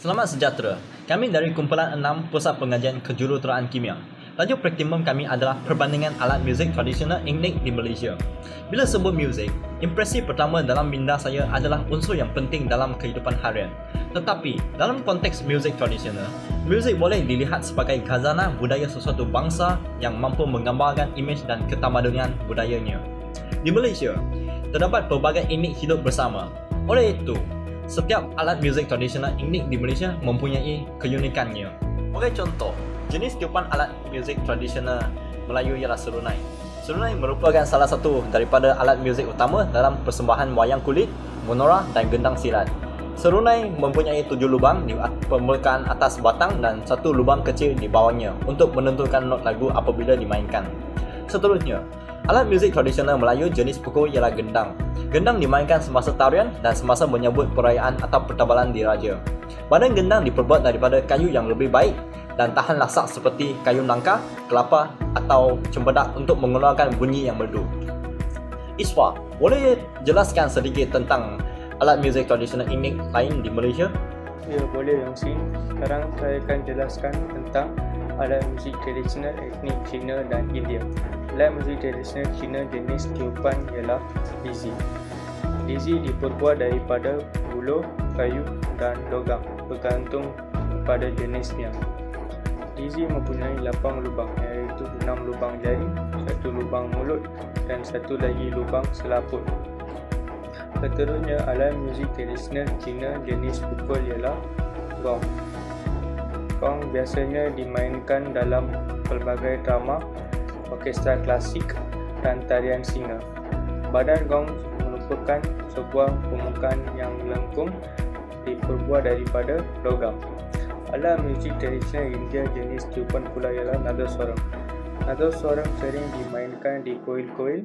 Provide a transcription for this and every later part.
Selamat sejahtera. Kami dari kumpulan 6 Pusat Pengajian Kejuruteraan Kimia. Tajuk praktikum kami adalah perbandingan alat muzik tradisional etnik di Malaysia. Bila sebut muzik, impresi pertama dalam minda saya adalah unsur yang penting dalam kehidupan harian. Tetapi, dalam konteks muzik tradisional, muzik boleh dilihat sebagai khazanah budaya sesuatu bangsa yang mampu menggambarkan imej dan ketamadunan budayanya. Di Malaysia, terdapat pelbagai etnik hidup bersama. Oleh itu, setiap alat muzik tradisional etnik di Malaysia mempunyai keunikannya. Sebagai contoh, jenis tiupan alat muzik tradisional Melayu ialah serunai. Serunai merupakan salah satu daripada alat muzik utama dalam persembahan wayang kulit, menorah dan gendang silat. Serunai mempunyai 7 lubang di permukaan atas batang dan 1 lubang kecil di bawahnya untuk menentukan not lagu apabila dimainkan. Seterusnya, alat muzik tradisional Melayu jenis pukul ialah gendang. Gendang dimainkan semasa tarian dan semasa menyambut perayaan atau pertabalan diraja. Badan gendang diperbuat daripada kayu yang lebih baik dan tahan lasak seperti kayu nangka, kelapa atau cempedak untuk mengeluarkan bunyi yang merdu. Iswa, boleh jelaskan sedikit tentang alat muzik tradisional etnik lain di Malaysia? Ya, boleh Yongsi. Sekarang saya akan jelaskan tentang alat muzik tradisional etnik Cina dan India. Alat muzik tradisional Cina jenis tiupan ialah dizi. Dizi diperbuat daripada buluh, kayu dan logam bergantung pada jenisnya. Dizi mempunyai 8 lubang, iaitu 6 lubang jari, 1 lubang mulut dan 1 lagi lubang selaput. Seterusnya, alat muzik tradisional Cina jenis pukul ialah gong. Gong biasanya dimainkan dalam pelbagai drama, orkestra klasik dan tarian singa. Badan gong merupakan sebuah permukaan yang melengkung diperbuat daripada logam. Alat muzik tradisional India jenis tiupan pula ialah nadaswaram. Nadaswaram sering dimainkan di kuil-kuil,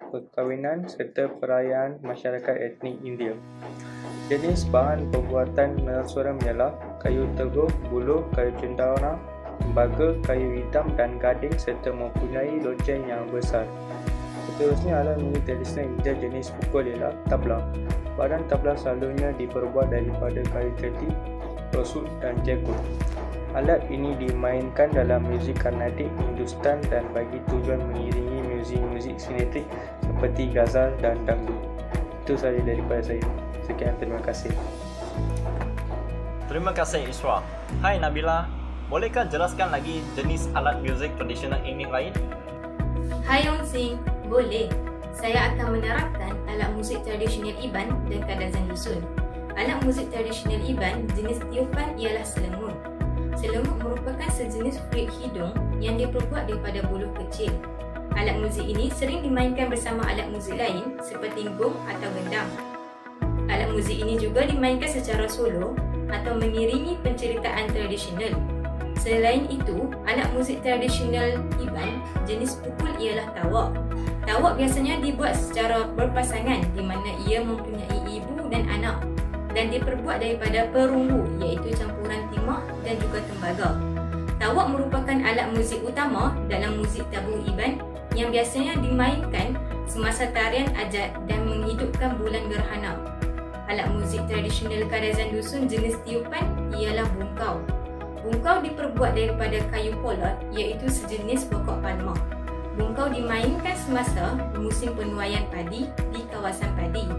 perkahwinan serta perayaan masyarakat etnik India. Jenis bahan pembuatan nadaswaram ialah kayu teguh, buluh, kayu cendana, tembaga, kayu hitam dan gading serta mempunyai loceng yang besar. Seterusnya, alat muzik tradisional India jenis pukul ialah tabla. Badan tabla selalunya diperbuat daripada kayu jati, rosut dan jagut. Alat ini dimainkan dalam muzik Karnatik, Hindustan dan bagi tujuan mengiringi muzik-muzik sinetik seperti ghazal dan dangdut. Itu sahaja daripada saya. Sekian, terima kasih. Terima kasih Iswa. Hai Nabila, bolehkah jelaskan lagi jenis alat muzik tradisional etnik lain? Hai Yongsi, boleh. Saya akan menerangkan alat muzik tradisional Iban dan Kadazan Dusun. Alat muzik tradisional Iban jenis tiupan ialah selengut. Selengut merupakan sejenis fluid hidung yang diperbuat daripada buluh kecil. Alat muzik ini sering dimainkan bersama alat muzik lain seperti gong atau gendang. Alat muzik ini juga dimainkan secara solo atau mengiringi penceritaan tradisional. Selain itu, alat muzik tradisional Iban jenis pukul ialah tawak. Tawak biasanya dibuat secara berpasangan di mana ia mempunyai ibu dan anak dan diperbuat daripada perunggu iaitu campuran timah dan juga tembaga. Tawak merupakan alat muzik utama dalam muzik tabuh Iban yang biasanya dimainkan semasa tarian ajat dan menghidupkan bulan gerhana. Alat muzik tradisional Kadazan Dusun jenis tiupan ialah bungkau. Bungkau diperbuat daripada kayu polat iaitu sejenis pokok palma. Bungkau dimainkan semasa musim penuaian padi di kawasan padi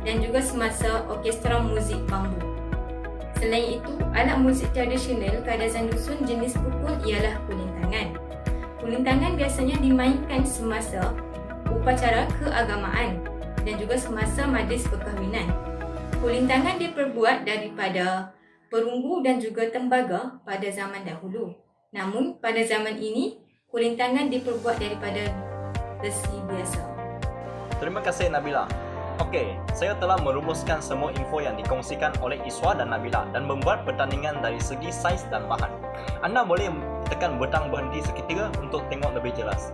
dan juga semasa orkestra muzik bambu. Selain itu, alat muzik tradisional Kadazan Dusun jenis pukul ialah kulintangan. Kulintangan biasanya dimainkan semasa upacara keagamaan dan juga semasa majlis perkahwinan. Kulintangan diperbuat daripada perunggu dan juga tembaga pada zaman dahulu. Namun, pada zaman ini, kulintangan diperbuat daripada besi biasa. Terima kasih Nabila. Okey, saya telah merumuskan semua info yang dikongsikan oleh Iswa dan Nabila dan membuat pertandingan dari segi saiz dan bahan. Anda boleh tekan butang berhenti seketika untuk tengok lebih jelas.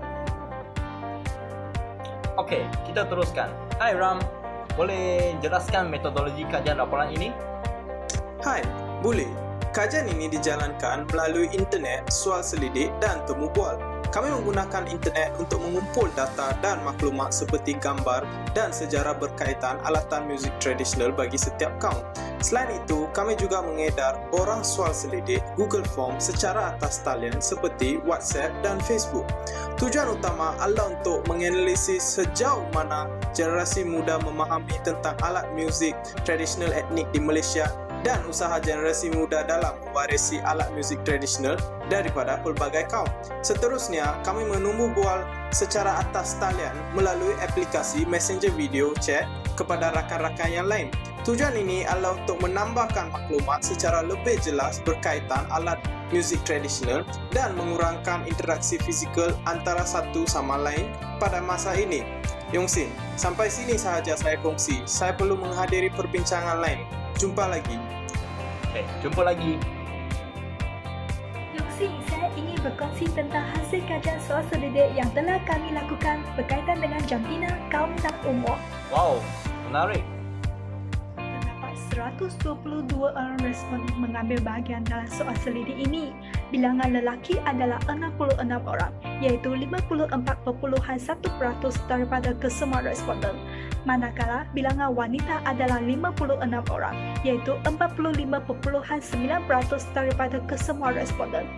Okey, kita teruskan. Hai Ram, boleh jelaskan metodologi kajian laporan ini? Hai, boleh. Kajian ini dijalankan melalui internet, soal selidik dan temu bual. kami menggunakan internet untuk mengumpul data dan maklumat seperti gambar dan sejarah berkaitan alatan muzik tradisional bagi setiap kaum. Selain itu, kami juga mengedar borang soal selidik Google Form secara atas talian seperti WhatsApp dan Facebook. Tujuan utama adalah untuk menganalisis sejauh mana generasi muda memahami tentang alat muzik tradisional etnik di Malaysia dan usaha generasi muda dalam mewarisi alat muzik tradisional daripada pelbagai kaum. Seterusnya, kami menumbuh bual secara atas talian melalui aplikasi messenger video chat kepada rakan-rakan yang lain. Tujuan ini adalah untuk menambahkan maklumat secara lebih jelas berkaitan alat muzik tradisional dan mengurangkan interaksi fizikal antara satu sama lain pada masa ini. Yongsin, sampai sini sahaja saya kongsi. Saya perlu menghadiri perbincangan lain. Jumpa lagi. Jumpa lagi. Yongsin, saya ingin berkongsi tentang hasil kajian soal selidik yang telah kami lakukan berkaitan dengan jambina, kaum dan umur. Wow, menarik. Terdapat 122 orang responden mengambil bahagian dalam soal selidik ini. Bilangan lelaki adalah 66 orang, iaitu 54.1% daripada kesemua responden. Manakala bilangan wanita adalah 56 orang, iaitu 45.9% daripada kesemua responden.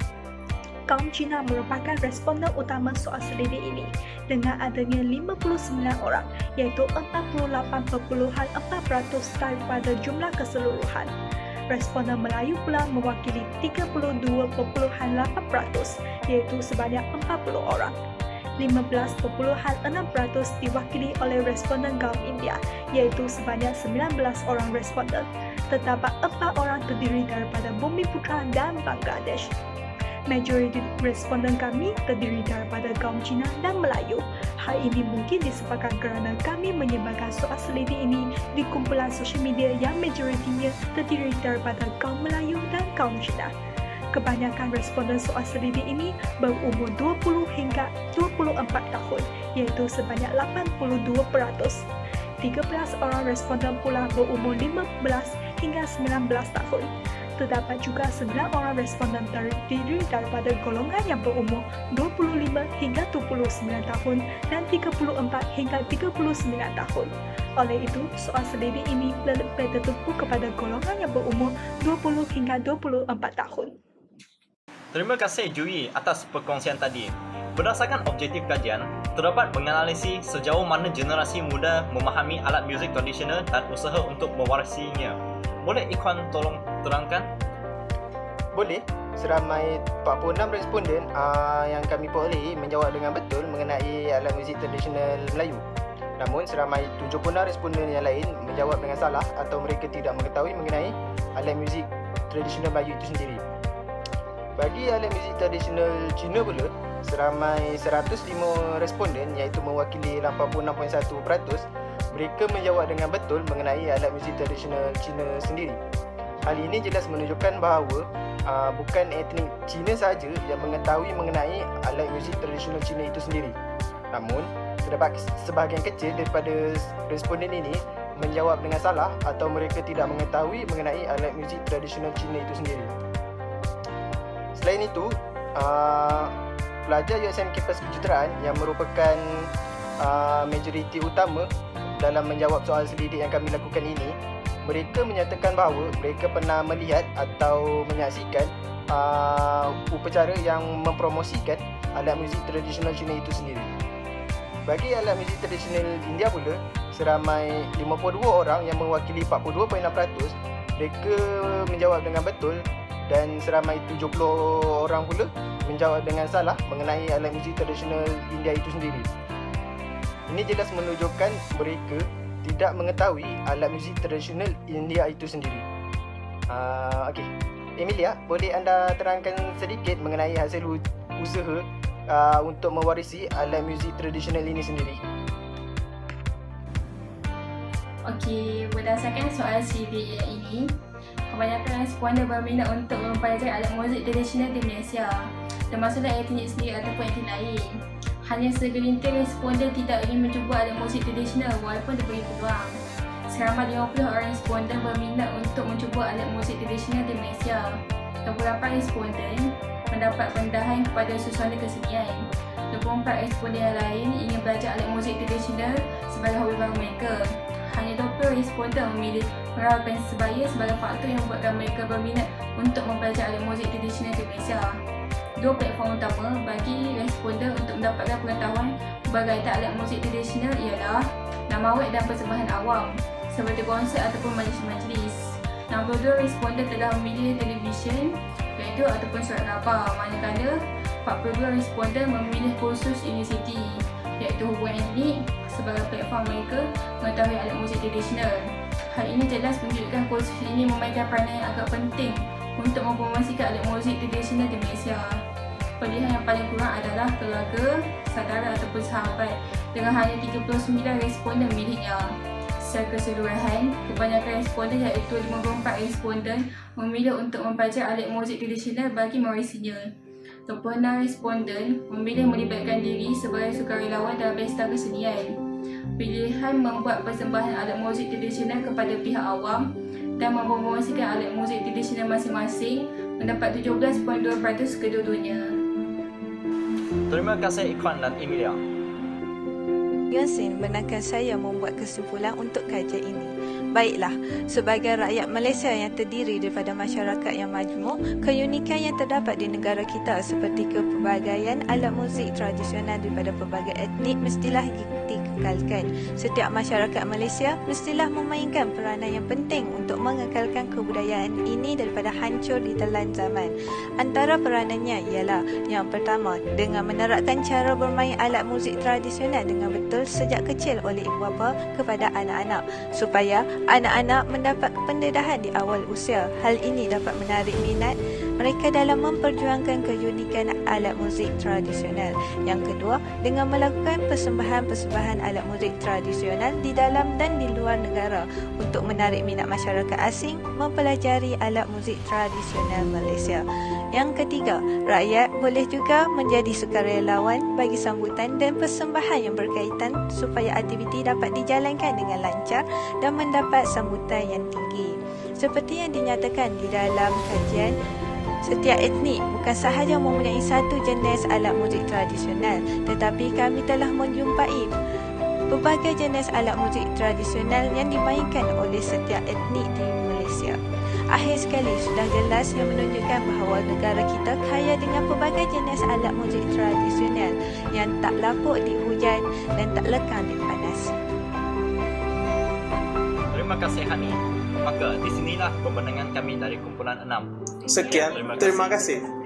Kaum Cina merupakan responden utama soal selidik ini dengan adanya 59 orang, iaitu 48.4% daripada jumlah keseluruhan. Responden Melayu pula mewakili 32.8%, iaitu sebanyak 40 orang. 15.6% diwakili oleh responden kaum India, iaitu sebanyak 19 orang responden. Terdapat 4 orang terdiri daripada Bumiputra dan Bangladesh. Majoriti responden kami terdiri daripada kaum Cina dan Melayu. Hal ini mungkin disebabkan kerana kami menyebarkan soal selidik ini di kumpulan sosial media yang majoritinya terdiri daripada kaum Melayu dan kaum Cina. Kebanyakan responden soal selidik ini berumur 20 hingga 24 tahun, iaitu sebanyak 82%. 13 orang responden pula berumur 15 hingga 19 tahun. Terdapat juga 9 orang responden terdiri daripada golongan yang berumur 25 hingga 29 tahun dan 34 hingga 39 tahun. Oleh itu, soal selidik ini lebih tertumpu kepada golongan yang berumur 20 hingga 24 tahun. Terima kasih Jui atas perkongsian tadi. Berdasarkan objektif kajian, terdapat menganalisis sejauh mana generasi muda memahami alat muzik tradisional dan usaha untuk mewarisinya. Boleh Ikhwan tolong terangkan? Boleh. Seramai 46 responden yang kami perolehi menjawab dengan betul mengenai alat muzik tradisional Melayu. Namun seramai 76 responden yang lain menjawab dengan salah atau mereka tidak mengetahui mengenai alat muzik tradisional Melayu itu sendiri. Bagi alat muzik tradisional Cina pula, seramai 105 responden iaitu mewakili 86.1%, mereka menjawab dengan betul mengenai alat muzik tradisional Cina sendiri. Hal ini jelas menunjukkan bahawa bukan etnik Cina sahaja yang mengetahui mengenai alat muzik tradisional Cina itu sendiri. Namun, terdapat sebahagian kecil daripada responden ini menjawab dengan salah atau mereka tidak mengetahui mengenai alat muzik tradisional Cina itu sendiri. Selain itu, pelajar USM Kampus Kejuruteraan yang merupakan majoriti utama dalam menjawab soal selidik yang kami lakukan ini, mereka menyatakan bahawa mereka pernah melihat atau menyaksikan upacara yang mempromosikan alat muzik tradisional Cina itu sendiri. Bagi alat muzik tradisional India pula, seramai 52 orang yang mewakili 42.6%, mereka menjawab dengan betul dan seramai 70 orang pula menjawab dengan salah mengenai alat muzik tradisional India itu sendiri. Ini jelas menunjukkan mereka tidak mengetahui alat muzik tradisional India itu sendiri. Okey, Emilia, boleh anda terangkan sedikit mengenai hasil usaha untuk mewarisi alat muzik tradisional ini sendiri? Okey, berdasarkan soal selidik ini, kebanyakan responden berminat untuk mempelajari alat muzik tradisional di Malaysia, termasuklah etnik sendiri ataupun etnik lain. Hanya segelintir responden tidak ingin mencuba alat muzik tradisional walaupun diberi peluang. Seramai 50 orang responden berminat untuk mencuba alat muzik tradisional di Malaysia. 28 responden mendapat pendahan kepada susunan kesenian. 24 responden yang lain ingin belajar alat muzik tradisional sebagai hobi baru mereka. Hanya 20 responden memilih merawatkan sebaya sebagai faktor yang membuatkan mereka berminat untuk mempelajari alat muzik tradisional di Malaysia. Dua platform utama bagi responden untuk mendapatkan pengetahuan berkaitan alat muzik tradisional ialah nama web dan persembahan awam seperti konsert ataupun majlis-majlis. 62 responden telah memilih televisyen, radio ataupun surat khabar, manakala 42 responden memilih kursus universiti iaitu hubungan etnik sebagai platform mereka mengetahui alat muzik tradisional. Hal ini jelas menunjukkan kursus ini memainkan peranan yang agak penting untuk mempromosikan alat muzik tradisional di Malaysia. Pilihan yang paling kurang adalah keluarga, saudara ataupun sahabat dengan hanya 39 responden memilihnya. Secara keseluruhan, kebanyakan responden iaitu 54 responden memilih untuk mempelajari alat muzik tradisional bagi mewarisinya. 26 responden memilih melibatkan diri sebagai sukarelawan dalam pesta kesenian. Pilihan membuat persembahan alat muzik tradisional kepada pihak awam dan mempromosikan alat muzik tradisional masing-masing mendapat 17.2% kedua-duanya. Terima kasih Ikhwan dan Emilia. Yuan benarkan saya membuat kesimpulan untuk kajian ini. Baiklah, sebagai rakyat Malaysia yang terdiri daripada masyarakat yang majmuk, keunikan yang terdapat di negara kita seperti kepelbagaian alat muzik tradisional daripada pelbagai etnik mestilah dikekalkan. Setiap masyarakat Malaysia mestilah memainkan peranan yang penting untuk mengekalkan kebudayaan ini daripada hancur di telan zaman. Antara peranannya ialah yang pertama, dengan menerapkan cara bermain alat muzik tradisional dengan betul sejak kecil oleh ibu bapa kepada anak-anak supaya anak-anak mendapat pendedahan di awal usia. Hal ini dapat menarik minat mereka dalam memperjuangkan keunikan alat muzik tradisional. Yang kedua, dengan melakukan persembahan-persembahan alat muzik tradisional di dalam dan di luar negara untuk menarik minat masyarakat asing mempelajari alat muzik tradisional Malaysia. Yang ketiga, rakyat boleh juga menjadi sukarelawan bagi sambutan dan persembahan yang berkaitan supaya aktiviti dapat dijalankan dengan lancar dan mendapat sambutan yang tinggi. Seperti yang dinyatakan di dalam kajian, setiap etnik bukan sahaja mempunyai satu jenis alat muzik tradisional, tetapi kami telah menjumpai pelbagai jenis alat muzik tradisional yang dimainkan oleh setiap etnik di Malaysia. Akhir sekali, sudah jelas yang menunjukkan bahawa negara kita kaya dengan pelbagai jenis alat muzik tradisional yang tak lapuk di hujan dan tak lekang di panas. Terima kasih Hani. Maka di sinilah pembenangan kami dari kumpulan 6. Sekian, terima kasih.